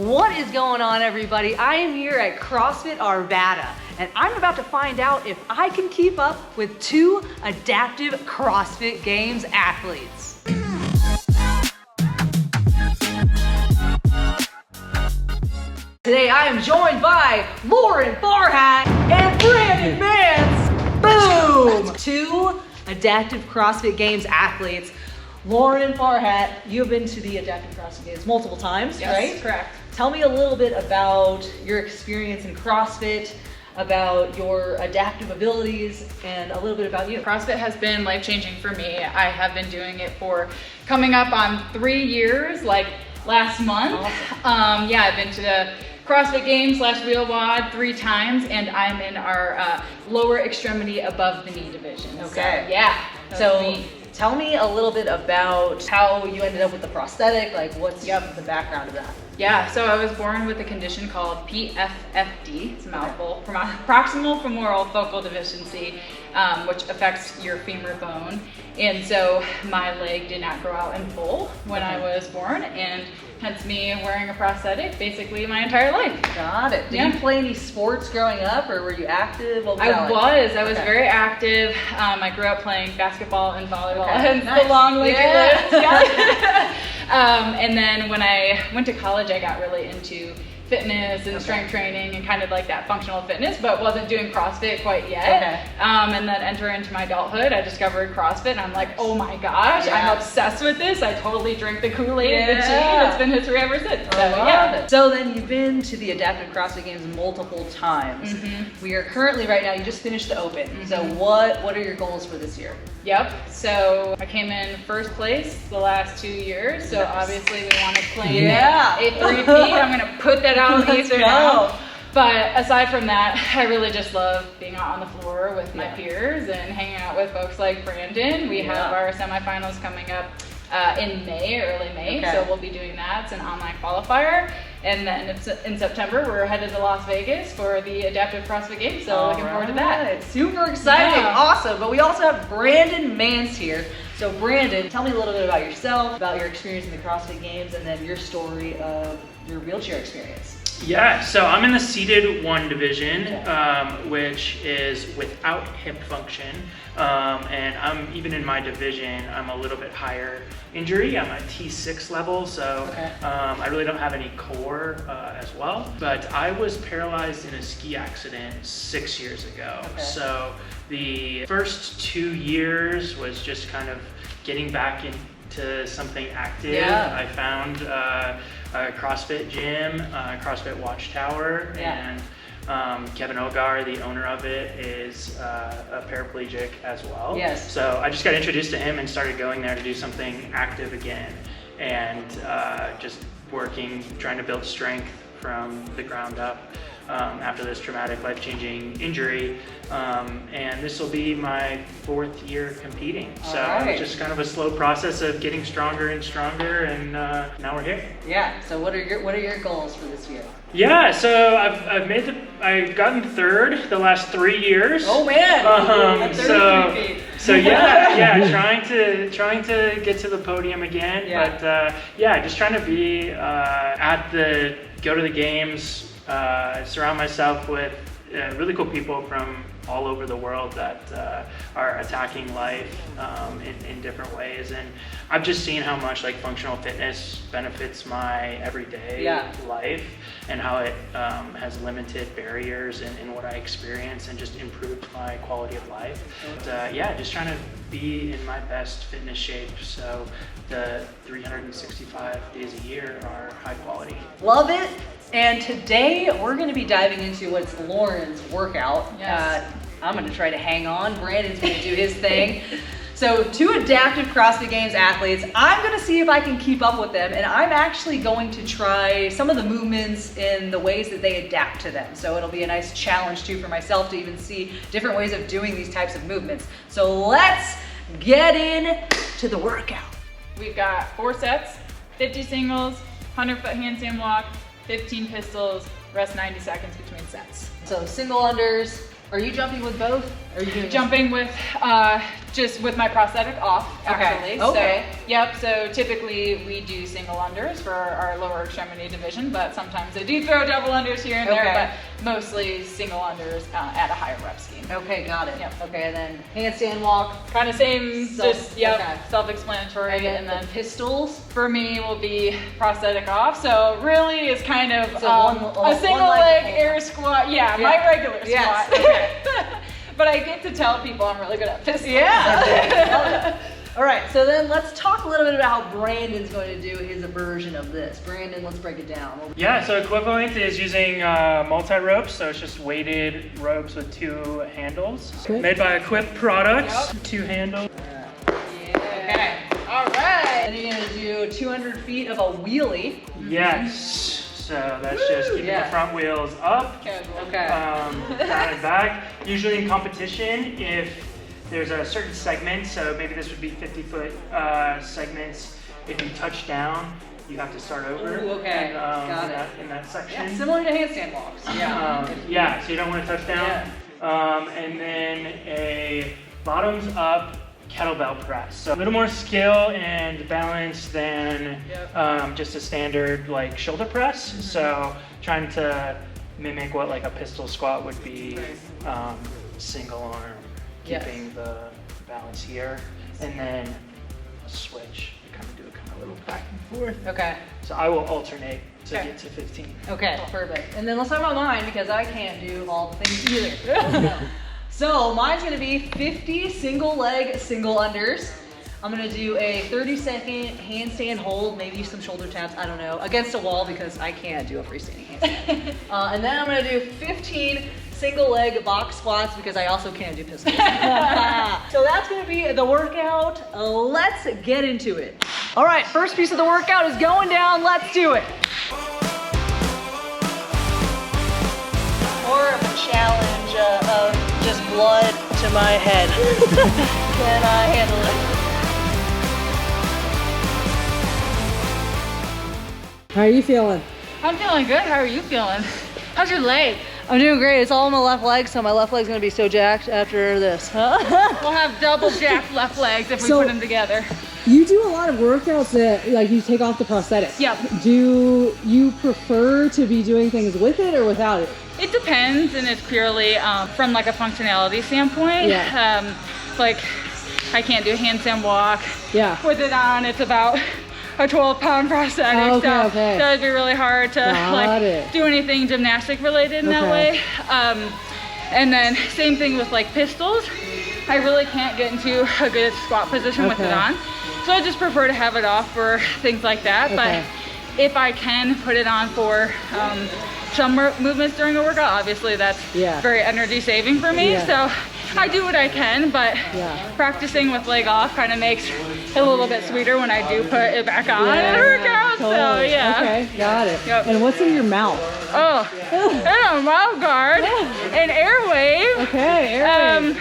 What is going on, everybody? I am here at CrossFit Arvada, and I'm about to find out if I can keep up with two Adaptive CrossFit Games athletes. Today I am joined by Farhat and Brandon Mantz. Boom! Two Adaptive CrossFit Games athletes. Lauren and Farhat, you have been to the Adaptive CrossFit Games multiple times, yes, right? Correct. Tell me a little bit about your experience in CrossFit, about your adaptive abilities, and a little bit about you. CrossFit has been life-changing for me. I have been doing it for coming up on 3 years, like last month. Awesome. Yeah, I've been to the CrossFit Games / able-bodied 3 times, and I'm in our lower extremity above the knee division. Okay. So, yeah. So tell me a little bit about how you ended up with the prosthetic, like what's the background of that? Yeah, so I was born with a condition called PFFD, it's a mouthful, proximal femoral focal deficiency, which affects your femur bone. And so my leg did not grow out in full when I was born, and hence me wearing a prosthetic basically my entire life. Got it. Did you play any sports growing up, or were you active? I was very active. I grew up playing basketball and volleyball, and nice. the long legged Yeah. lives. And then when I went to college, I got really into fitness and strength training and kind of like that functional fitness, but wasn't doing CrossFit quite yet. And then entering into my adulthood, I discovered CrossFit, and I'm like, oh my gosh, I'm obsessed with this. I totally drink the Kool-Aid and the tea. It's been history ever since. So then you've been to the Adaptive CrossFit Games multiple times. We are currently right now, you just finished the Open. So what are your goals for this year? Yep, so I came in first place the last 2 years, so obviously we want to claim a three-peat. I'm going to put that out in the ether now. But aside from that, I really just love being out on the floor with my peers and hanging out with folks like Brandon. We have our semifinals coming up in May, early May, so we'll be doing that. It's an online qualifier. And then in September, we're headed to Las Vegas for the Adaptive CrossFit Games, so looking forward to that. Super exciting, awesome. But we also have Brandon Mantz here. So Brandon, tell me a little bit about yourself, about your experience in the CrossFit Games, and then your story of your wheelchair experience. Yeah, so I'm in the seated 1 division, which is without hip function. And I'm even in my division, I'm a little bit higher injury. I'm at T6 level, so I really don't have any core as well. But I was paralyzed in a ski accident 6 years ago. So the first 2 years was just kind of getting back into something active. I found a CrossFit gym, CrossFit Watchtower, and Kevin Ogar, the owner of it, is a paraplegic as well. So I just got introduced to him and started going there to do something active again, and just working, trying to build strength from the ground up after this traumatic, life-changing injury. And this will be my 4th year competing. So it's just kind of a slow process of getting stronger and stronger, and now we're here. So what are your goals for this year? Yeah, so I've gotten 3rd the last 3 years. Oh man! So trying to get to the podium again. But just trying to be go to the games, surround myself with really cool people from all over the world that are attacking life in different ways. And I've just seen how much like functional fitness benefits my everyday life, and how it has limited barriers in what I experience and just improved my quality of life. But, just trying to be in my best fitness shape, so the 365 days a year are high quality. Love it. And today we're going to be diving into what's Lauren's workout. I'm going to try to hang on. Brandon's going to do his thing. So 2 Adaptive CrossFit Games athletes, I'm going to see if I can keep up with them, and I'm actually going to try some of the movements in the ways that they adapt to them. So it'll be a nice challenge too for myself to even see different ways of doing these types of movements. So let's get in to the workout. We've got 4 sets, 50 singles, 100-foot handstand walk, 15 pistols, rest 90 seconds between sets. So single unders, Are you jumping with both? Or are you doing Jumping with, just with my prosthetic off, actually. Okay. So, yep, so typically we do single unders for our lower extremity division, but sometimes I do throw double unders here and there, but mostly single unders at a higher rep scheme. Okay, got it. Yep. Okay, and then handstand walk. Kind of same, self-explanatory. And then pistols. For me will be prosthetic off, so really it's kind of So a single leg air squat. Yeah, my regular Yes. squat. Okay. But I get to tell people I'm really good at pistols. Yeah. All right, so then let's talk a little bit about how Brandon's going to do his version of this. Brandon, let's break it down. Yeah, so equivalent is using multi-ropes, so it's just weighted ropes with 2 handles. Okay. Made by Equip Products, 2 handles. Okay. All right. And you're gonna do 200 feet of a wheelie. Yes. So that's just keeping the front wheels up, Okay. down and back. Usually in competition, if there's a certain segment, so maybe this would be 50-foot segments, if you touch down, you have to start over. Ooh, okay. Got it. In that section. Yeah, similar to handstand walks. Yeah, so you don't want to touch down. And then a bottoms up kettlebell press. So a little more skill and balance than just a standard like shoulder press. So trying to mimic what like a pistol squat would be, single arm, keeping the balance here, and then a switch. Kind of do a kind of little back and forth. Okay. So I will alternate to get to 15. Okay, perfect. And then let's talk about mine because I can't do all the things either. So mine's gonna be 50 single leg, single unders. I'm gonna do a 30-second handstand hold, maybe some shoulder taps, I don't know, against a wall because I can't do a freestanding handstand. And then I'm gonna do 15 single leg box squats because I also can't do pistols. So that's gonna be the workout. Let's get into it. All right, first piece of the workout is going down. Let's do it. More of a challenge of just blood to my head. Can I handle it? How are you feeling? I'm feeling good. How are you feeling? How's your leg? I'm doing great. It's all on my left leg, so my left leg's gonna be so jacked after this. We'll have double jacked left legs if we put them together. You do a lot of workouts that like you take off the prosthetic. Yep. Do you prefer to be doing things with it or without it? It depends, and it's purely from like a functionality standpoint. Yeah. Like I can't do handstand walk. Yeah. With it on, it's about a 12-pound prosthetic. So that would be really hard to do anything gymnastic related in that way. And then same thing with like pistols. I really can't get into a good squat position with it on. So I just prefer to have it off for things like that. But if I can put it on for some movements during a workout, obviously that's very energy saving for me. So I do what I can, but practicing with leg off kind of makes it a little bit sweeter when I do put it back on in a workout. Totally. So Okay, got it. Yep. And what's in your mouth? Oh, and a mouth guard, an airwave. Okay, airwave.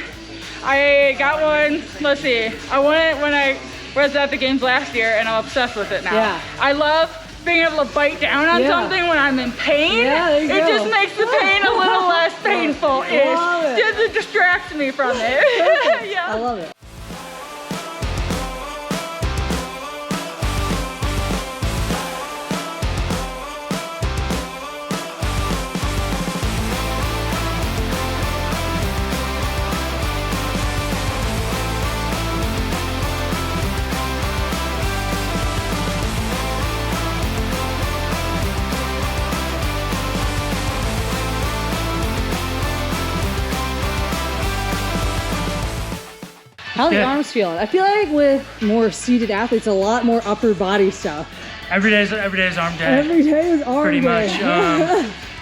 I got one, let's see, I won it when I was at the games last year and I'm obsessed with it now. Yeah. I love being able to bite down on something when I'm in pain. There you it go. Just makes the pain a little less painful. It distracts me from it. I love it. How are the arms feeling? I feel like with more seated athletes, a lot more upper body stuff. Every day is arm day. Every day is arm pretty day. much.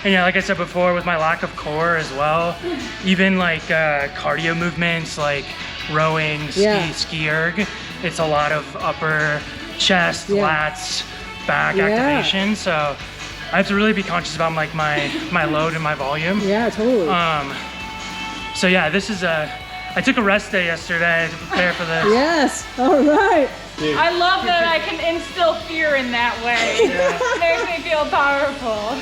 And yeah, like I said before, with my lack of core as well, even like cardio movements like rowing, ski erg, it's a lot of upper chest, lats, back activation. So I have to really be conscious about like my load and my volume. Yeah, totally. So yeah, this is I took a rest day yesterday to prepare for this. Yes, all right. I love that I can instill fear in that way. Makes me feel powerful.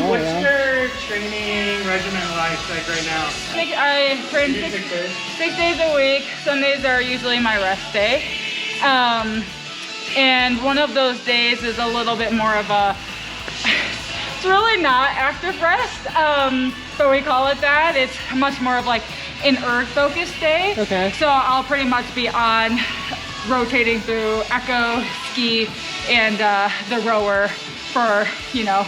What's your training regimen like right now? I train 6 days a week. Sundays are usually my rest day. And one of those days is a little bit more of a, it's really not active rest, but we call it that. It's much more of like an erg focused day. Okay. So I'll pretty much be on rotating through echo, ski, and the rower for, you know,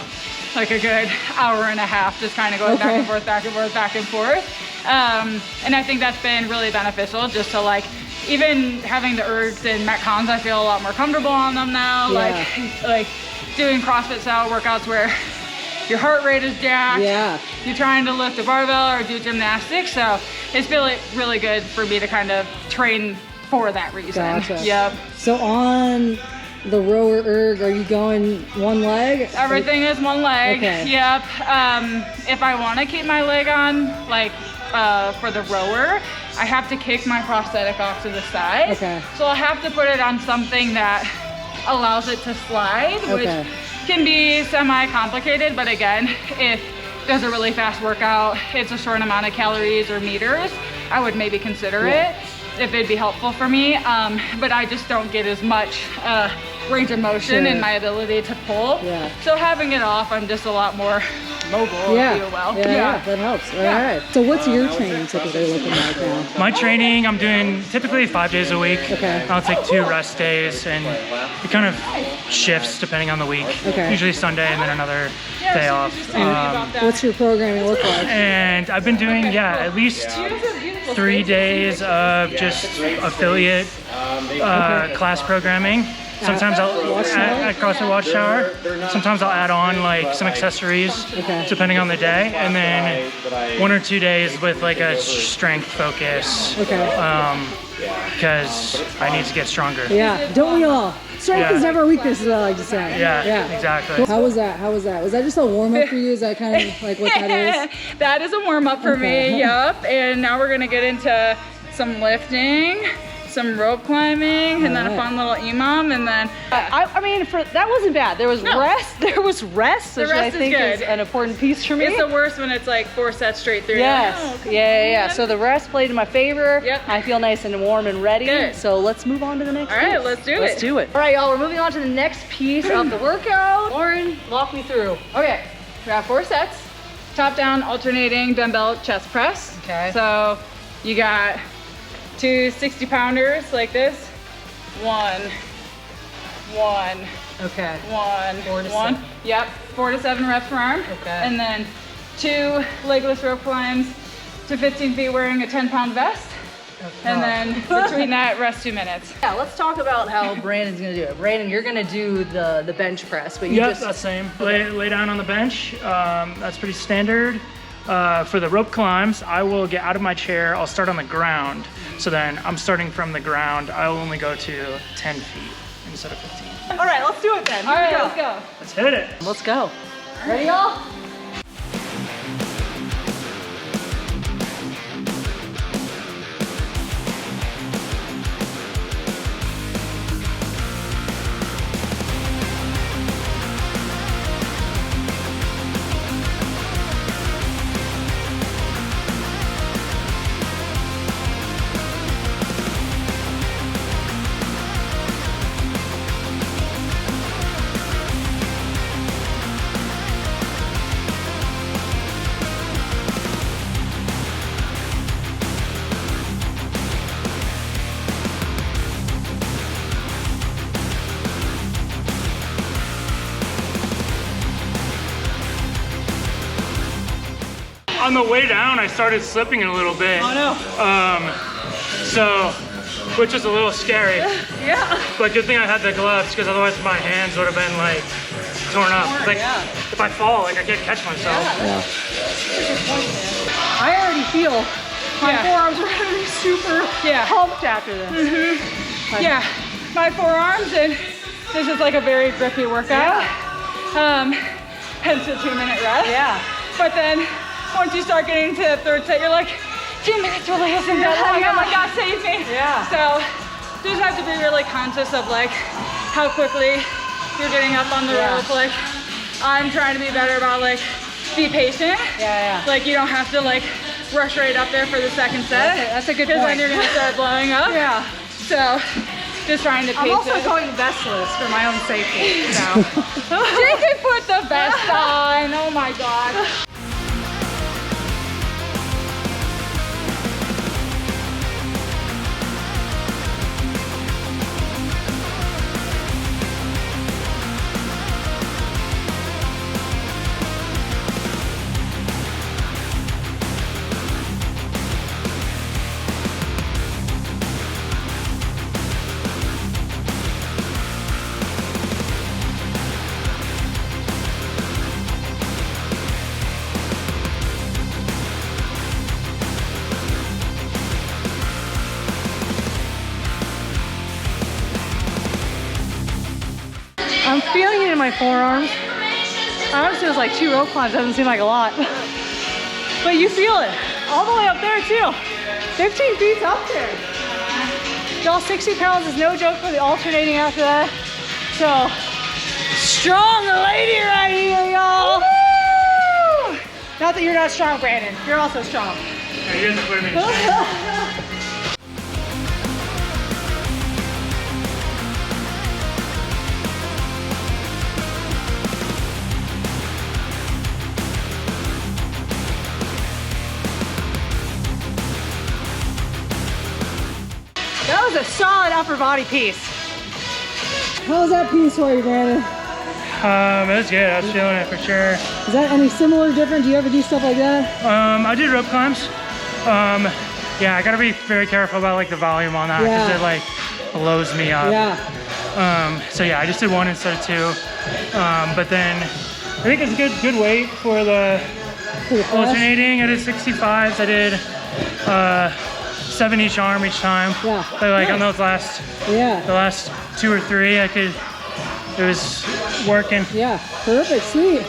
like a good hour and a half, just kind of going back and forth, back and forth, back and forth. And I think that's been really beneficial, just to like, even having the ergs and metcons, I feel a lot more comfortable on them now. Yeah. Like doing CrossFit style workouts where your heart rate is jacked. Yeah. You're trying to lift a barbell or do gymnastics. So it's really good for me to kind of train for that reason. Gotcha. Yep. So on the rower erg, are you going one leg? Everything is one leg. Okay. Yep. If I want to keep my leg on, like for the rower, I have to kick my prosthetic off to the side. Okay. So I'll have to put it on something that allows it to slide, which can be semi-complicated, but again, if there's a really fast workout, it's a short amount of calories or meters, I would maybe consider it if it'd be helpful for me. But I just don't get as much range of motion in my ability to pull. Yeah. So having it off, I'm just a lot more mobile, Yeah. if you will. Yeah, that helps. All right. So what's your training typically looking like now? My training, I'm doing typically 5 days a week. Okay. I'll take 2 rest days, and it kind of shifts depending on the week. Okay. Usually Sunday and then another day off. What's your programming look like? And I've been doing, at least 3 days of just affiliate class programming. Sometimes I'll at CrossFit Watchtower. Sometimes I'll add on like some accessories, depending on the day, and then 1 or 2 days with like a strength focus. Because I need to get stronger. Yeah, don't we all? Strength is never a weakness, is what I like to say. Yeah, exactly. How was that? Was that just a warm up for you? Is that kind of like what that is? That is a warm up for me. Yep. And now we're gonna get into some lifting, some rope climbing, and then a fun little EMOM, and then I mean, that wasn't bad. There was rest. There was rest, which I think is an important piece for me. It's the worst when it's like 4 sets straight through. Yes. Yeah. So the rest played in my favor. Yep. I feel nice and warm and ready. Good. So let's move on to the next piece. All right, let's do it. Let's do it. All right, y'all, we're moving on to the next piece of the workout. Lauren, walk me through. Okay, we have 4 sets. Top down alternating dumbbell chest press. Okay. So you got 2 60-pounders like this. 1, 1. Okay. 1, 4 to 1. 7. Yep, 4 to 7 reps per arm. Okay. And then 2 legless rope climbs to 15 feet wearing a 10-pound vest. And then between that, rest 2 minutes. Yeah, let's talk about how Brandon's gonna do it. Brandon, you're gonna do the bench press, but you Yep, that's same. Lay down on the bench. That's pretty standard. For the rope climbs, I will get out of my chair. I'll start on the ground. So then I'm starting from the ground. I'll only go to 10 feet instead of 15. All right, let's do it then. All right, let's go. Let's hit it. Let's go. Ready, y'all? On the way down, I started slipping a little bit. Oh no. Which is a little scary. Yeah. But good thing I had the gloves, because otherwise my hands would have been like torn up. Like if I fall, like I can't catch myself. I already feel my forearms are gonna be super pumped after this. Yeah, my forearms, and this is like a very grippy workout. Hence the 2-minute rest. Yeah. But then once you start getting to the 3rd set, you're like, 2 minutes really isn't that long. Oh my God, save me. Yeah. So just have to be really conscious of like how quickly you're getting up on the rope. Like I'm trying to be better about like be patient. Yeah. Like you don't have to like rush right up there for the second set. That's a good Because point. then you're gonna start blowing up. Yeah. So just trying to pace I'm also it. going vestless for my own safety. So. She can put the vest on. Oh my God. I'm feeling it in my forearms. Honestly, it was like 2 rope climbs. Doesn't seem like a lot. But you feel it. All the way up there too. 15 feet's up there. Y'all, 60 pounds is no joke for the alternating after that. So, strong lady right here, y'all. Woo! Not that you're not strong, Brandon. You're also strong. Yeah, you guys are putting me to shame. That was a solid upper body piece. How was that piece for you, Brandon? It was good. I was feeling it for sure. Is that any similar, different? Do you ever do stuff like that? I did rope climbs. Yeah, I gotta be very careful about like the volume on that because Yeah. it like blows me up. Yeah. So yeah, I just did 1 instead of 2. But then I think it's a good weight for the For the press? alternating. I did 65s. I did 7 each arm each time. Yeah. But like on Nice. those last Yeah. 2 or 3, it was working. Yeah. Perfect. Sweet.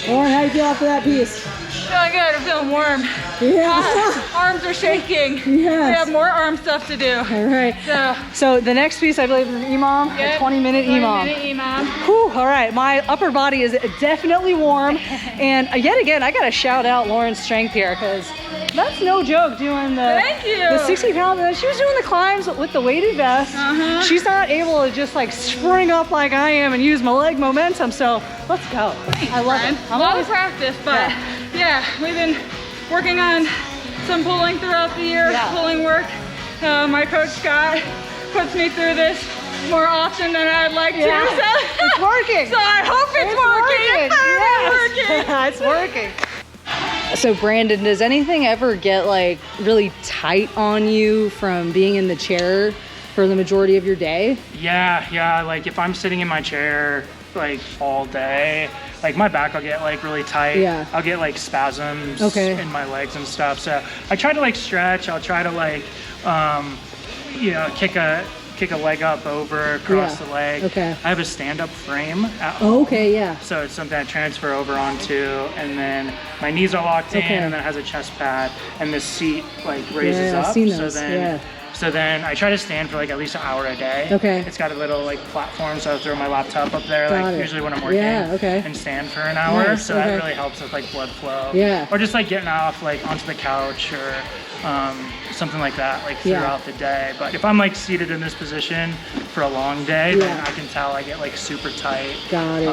Lauren, how do you feel after that piece? Feeling good. I'm feeling warm. Yeah. Arms are shaking. Yes. We have more arm stuff to do. All right. So, So the next piece, I believe, is an EMOM, a 20-minute EMOM. 20-minute EMOM. Whew, all right, my upper body is definitely warm. And yet again, I gotta shout out Lauren's strength here because that's no joke doing the, Thank you. the 60 pounds. And she was doing the climbs with the weighted vest. Uh-huh. She's not able to just like spring up like I am and use my leg momentum. So let's go. I love Friend. it. A lot of practice, but yeah, we've been working on some pulling throughout the year, Yeah. pulling work. My coach Scott puts me through this more often than I'd like Yeah. to. So, It's working. so I hope it's working. It's working. It's working. So Brandon, does anything ever get like really tight on you from being in the chair for the majority of your day? Yeah, like if I'm sitting in my chair like all day, like my back will get like really tight. Yeah. I'll get like spasms Okay. in my legs and stuff. So I try to like stretch. I'll try to like, kick a leg up over across Yeah. the leg. Okay. I have a stand-up frame at home. Okay, yeah. So it's something I transfer over onto, and then my knees are locked Okay. in, and then it has a chest pad, and the seat like raises Yeah, I've up. seen So those, then, yeah. so then I try to stand for like at least an hour a day. Okay. It's got a little like platform, so I throw my laptop up there, Got like it. usually when I'm working, Yeah, okay. and stand for an hour. Nice, So okay. that really helps with like blood flow. Yeah. Or just like getting off like onto the couch or something like that, like Yeah. throughout the day. But if I'm like seated in this position for a long day, then Yeah. I can tell I get like super tight. Got it.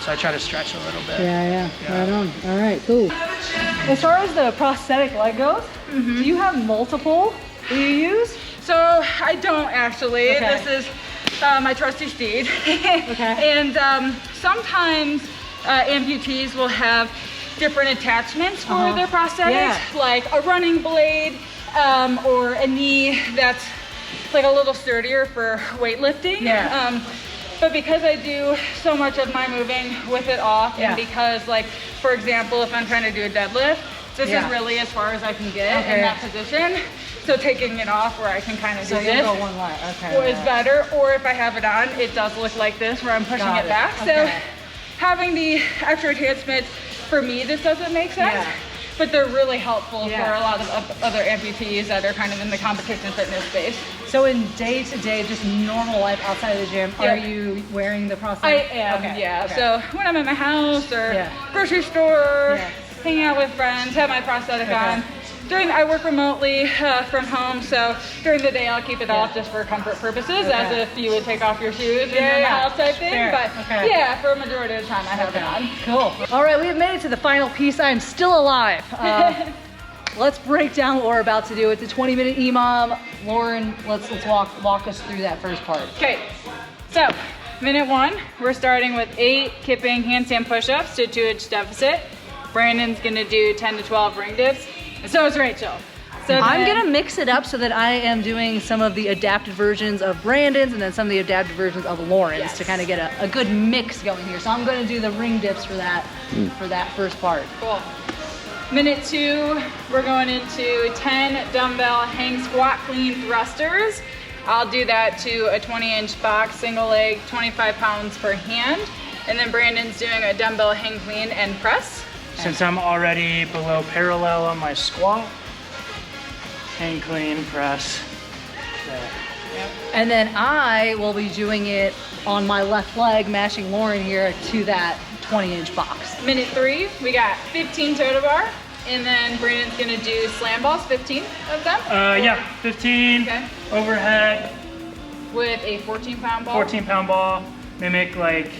So I try to stretch a little bit. Yeah. Yeah. Right on. All right, cool. As far as the prosthetic leg goes, do you have multiple that you use? So I don't actually. Okay. This is my trusty steed. Okay. And sometimes amputees will have different attachments for their prosthetics, Yeah. like a running blade or a knee that's like a little sturdier for weightlifting. Yeah. But because I do so much of my moving with it off, Yeah. and because like, for example, if I'm trying to do a deadlift, this Yeah. is really as far as I can get Okay. in that position. So taking it off where I can kind of So do you this go one leg. Okay. is better, or if I have it on, it does look like this where I'm pushing Got it it. back. Okay. So having the extra attachments, for me, this doesn't make sense. Yeah. But they're really helpful Yeah. for a lot of other amputees that are kind of in the competition fitness space. So in day-to-day, just normal life outside of the gym, are you wearing the prosthetic? I am, Okay, yeah. okay. So when I'm at my house or grocery store, hanging out with friends, have my prosthetic on. I work remotely from home, so during the day I'll keep it off just for comfort purposes, as if you would take off your shoes when you're in the house type thing. Fair. But yeah, for a majority of the time I have it on. Cool. All right, we have made it to the final piece. I am still alive. Let's break down what we're about to do. It's a 20-minute EMOM. Lauren, let's walk us through that first part. Okay, so minute 1, we're starting with 8 kipping handstand push-ups to 2-inch deficit. Brandon's gonna do 10 to 12 ring dips, and so is Raechel. So I'm gonna mix it up so that I am doing some of the adapted versions of Brandon's and then some of the adapted versions of Lauren's to kind of get a good mix going here. So I'm gonna do the ring dips for that first part. Cool. Minute 2, we're going into 10 dumbbell hang squat clean thrusters. I'll do that to a 20-inch box, single leg, 25 pounds per hand. And then Brandon's doing a dumbbell hang clean and press. Since I'm already below parallel on my squat, hang clean, press. And then I will be doing it on my left leg, mashing Lauren here to that 20-inch box. Minute 3, we got 15 toe to bar. And then Brandon's gonna do slam balls, 15 of them. 15 overhead. With a 14-pound ball. 14-pound ball. Mimic like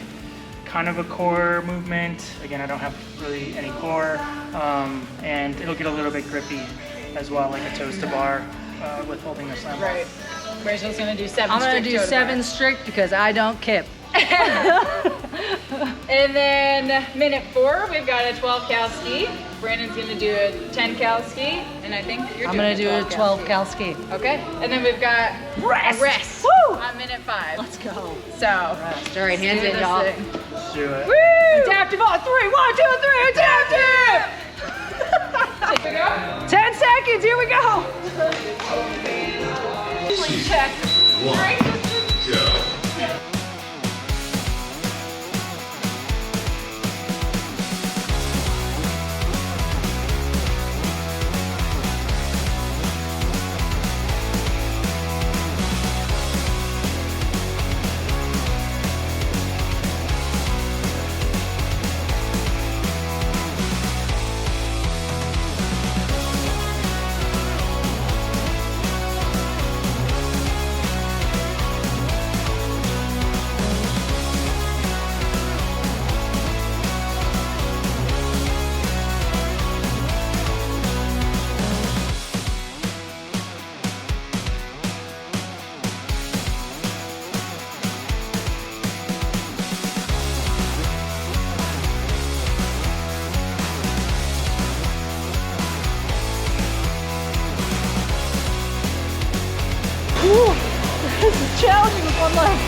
kind of a core movement. Again, I don't have really any core. And it'll get a little bit grippy as well, like a toes to bar with holding the slam ball. Right. Raechel's gonna do 7 I'm gonna strict do toe to 7 bar. strict because I don't kip. And then minute 4, we've got a 12 cal ski. Brandon's gonna do a 10 cal ski, and I think you're I'm doing gonna do a 12 cal ski. Okay, and then we've got Rest. a rest Woo! on minute 5. Let's go. So, All right, hands do in, this y'all. thing. Let's do it. Woo! Adaptive on 3, 1, 2, 3, adaptive! 10 seconds, here we go. Check. 1, go. This is challenging with one leg.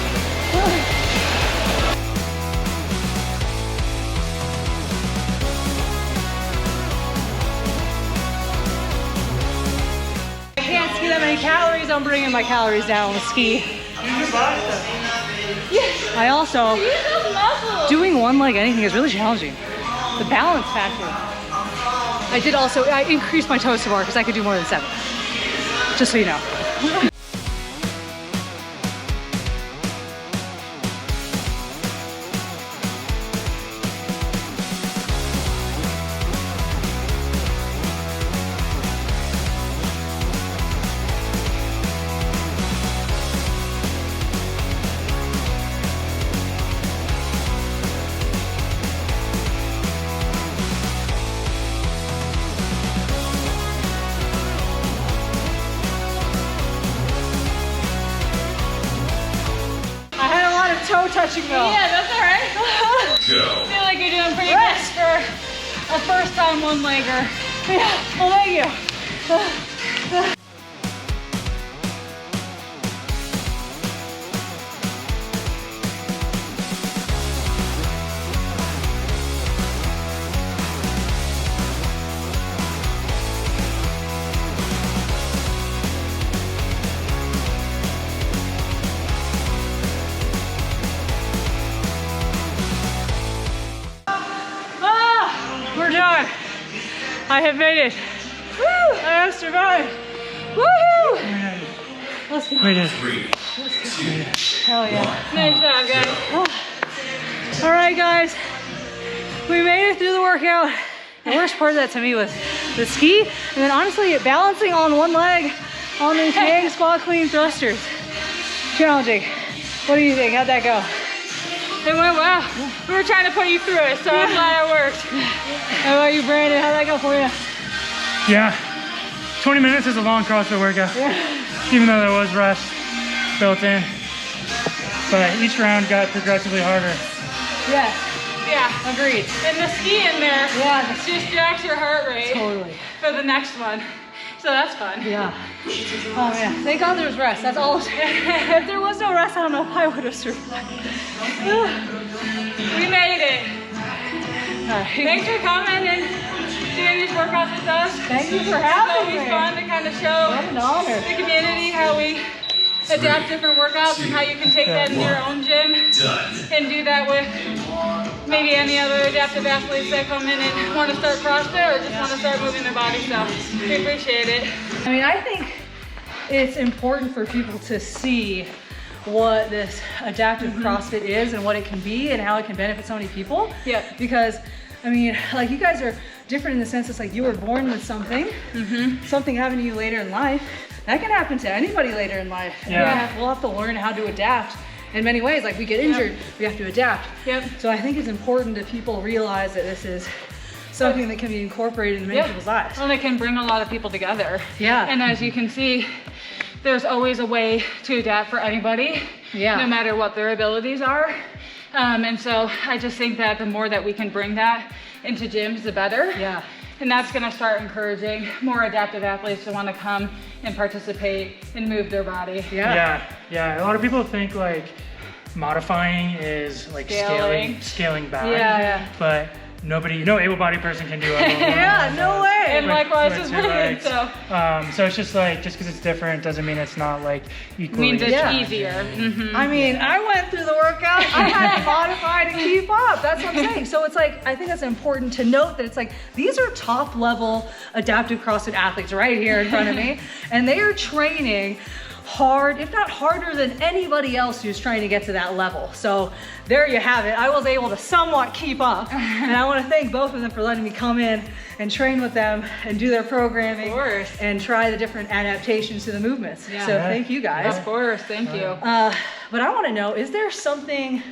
I can't ski that many calories. I'm bringing my calories down with ski. I also, doing one leg anything is really challenging. The balance factor. I increased my toes to bar because I could do more than 7. Just so you know. Toe touching though. Yeah, that's all right. Go. I feel like you're doing pretty good for a first-time one-legger. Yeah, well, thank you. We're done. I have made it. Woo! I have survived. Woohoo! Let's go. We did. 3, 2, Hell yeah. Nice job, guys. All right, guys. We made it through the workout. The worst part of that to me was the ski, and then honestly, balancing on one leg on these hang squat clean thrusters. Challenging. What do you think? How'd that go? It went well. We were trying to put you through it, so I'm glad it worked. How about you, Brandon? How'd that go for you? Yeah. 20 minutes is a long CrossFit workout. Even though there was rest built in. But each round got progressively harder. Yes. Yeah. Agreed. And the ski in there Yeah. just jacks your heart rate Totally. for the next one. So that's fun. Yeah. Oh man. Thank God there's rest. That's all. If there was no rest, I don't know if I would have survived. We made it. All right. Thanks for coming and doing these workouts with us. Thank you for It's having always me. fun to kind of show What an honor. the community how we adapt different workouts and how you can take that in your own gym done. and do that with maybe any other adaptive athletes that come in and want to start CrossFit or just want to start moving their body. So we appreciate it. I mean, I think it's important for people to see what this adaptive CrossFit is and what it can be and how it can benefit so many people. Yeah. Because, I mean, like you guys are different in the sense it's like you were born with something, something happened to you later in life. That can happen to anybody later in life. And Yeah. we'll have to learn how to adapt in many ways. Like we get injured, we have to adapt. Yep. So I think it's important that people realize that this is something that can be incorporated in many people's lives. Well, it can bring a lot of people together. Yeah. And as you can see, there's always a way to adapt for anybody, no matter what their abilities are. And so I just think that the more that we can bring that into gyms, the better. Yeah. And that's gonna start encouraging more adaptive athletes to wanna come and participate and move their body. Yeah. A lot of people think like modifying is like scaling back. Yeah. But nobody, no able-bodied person can do it. Yeah, no way. And likewise with two women, legs. so. So it's just like, just because it's different doesn't mean it's not like equally. Means it's Yeah. easier. I mean, I went through the workout. I had to modify to keep up. That's what I'm saying. So it's like, I think that's important to note that it's like, these are top level adaptive CrossFit athletes right here in front of me. And they are training hard, if not harder than anybody else who's trying to get to that level. So there you have it. I was able to somewhat keep up. And I want to thank both of them for letting me come in and train with them and do their programming. Of course. And try the different adaptations to the movements. Yeah. So thank you guys. Of course, thank you. But I want to know, is there something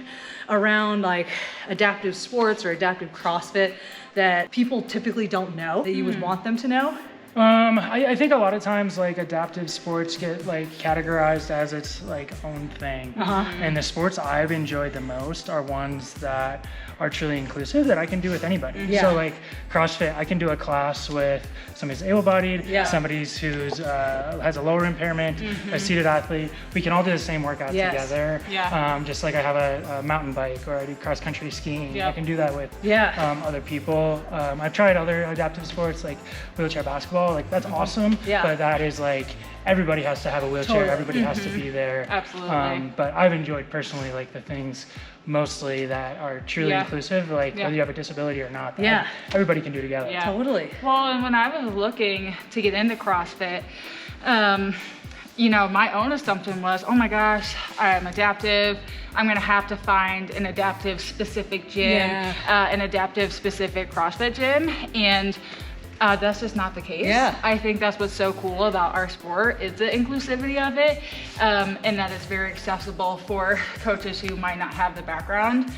around like adaptive sports or adaptive CrossFit that people typically don't know that you would want them to know? I think a lot of times like adaptive sports get like categorized as its like own thing. And the sports I've enjoyed the most are ones that are truly inclusive that I can do with anybody. Yeah. So like CrossFit, I can do a class with somebody who's able-bodied, Yeah. somebody who's has a lower impairment, a seated athlete. We can all do the same workout Yes. together. Yeah. Just like I have a mountain bike or I do cross-country skiing. Yep. I can do that with Yeah. other people. I've tried other adaptive sports like wheelchair basketball. Like that's awesome. Yeah. But that is like everybody has to have a wheelchair. Totally. Everybody has to be there. Absolutely. But I've enjoyed personally like the things mostly that are truly Yeah. inclusive, like Yeah. whether you have a disability or not. that Yeah. Everybody can do together. Yeah. Totally. Well, and when I was looking to get into CrossFit, you know, my own assumption was, oh my gosh, I'm adaptive. I'm gonna have to find an adaptive specific gym, an adaptive specific CrossFit gym. And that's just not the case. Yeah. I think that's what's so cool about our sport is the inclusivity of it, and that it's very accessible for coaches who might not have the background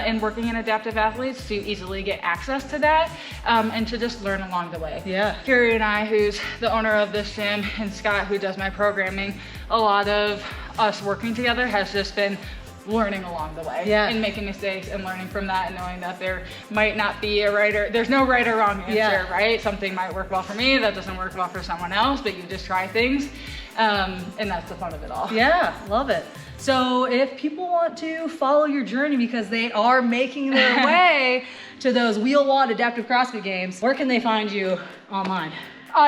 in working in adaptive athletes to easily get access to that and to just learn along the way. Yeah. Gary and I, who's the owner of this gym, and Scott, who does my programming, a lot of us working together has just been learning along the way and making mistakes and learning from that and knowing that there might not be there's no right or wrong answer, right? Something might work well for me, that doesn't work well for someone else, but you just try things. And that's the fun of it all. Yeah, love it. So if people want to follow your journey because they are making their way to those wheel-wad adaptive CrossFit games, where can they find you online?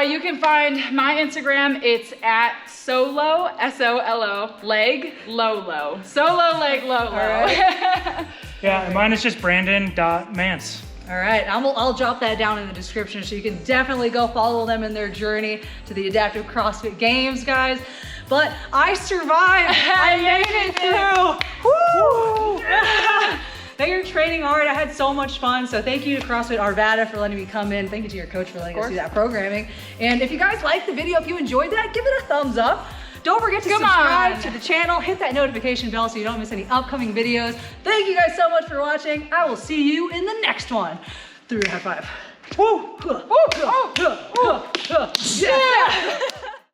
You can find my Instagram. It's at solo, S-O-L-O, leg, low. Solo, leg, low. Right. Yeah, and mine is just brandon.mantz. All right, I'll drop that down in the description so you can definitely go follow them in their journey to the Adaptive CrossFit Games, guys. but I survived. I made it through. Woo! They are training hard. I had so much fun. So thank you to CrossFit Arvada for letting me come in. Thank you to your coach for letting us do that programming. And if you guys liked the video, if you enjoyed that, give it a thumbs up. Don't forget to subscribe to the channel. Hit that notification bell so you don't miss any upcoming videos. Thank you guys so much for watching. I will see you in the next one. 3 high five. Woo! Yeah!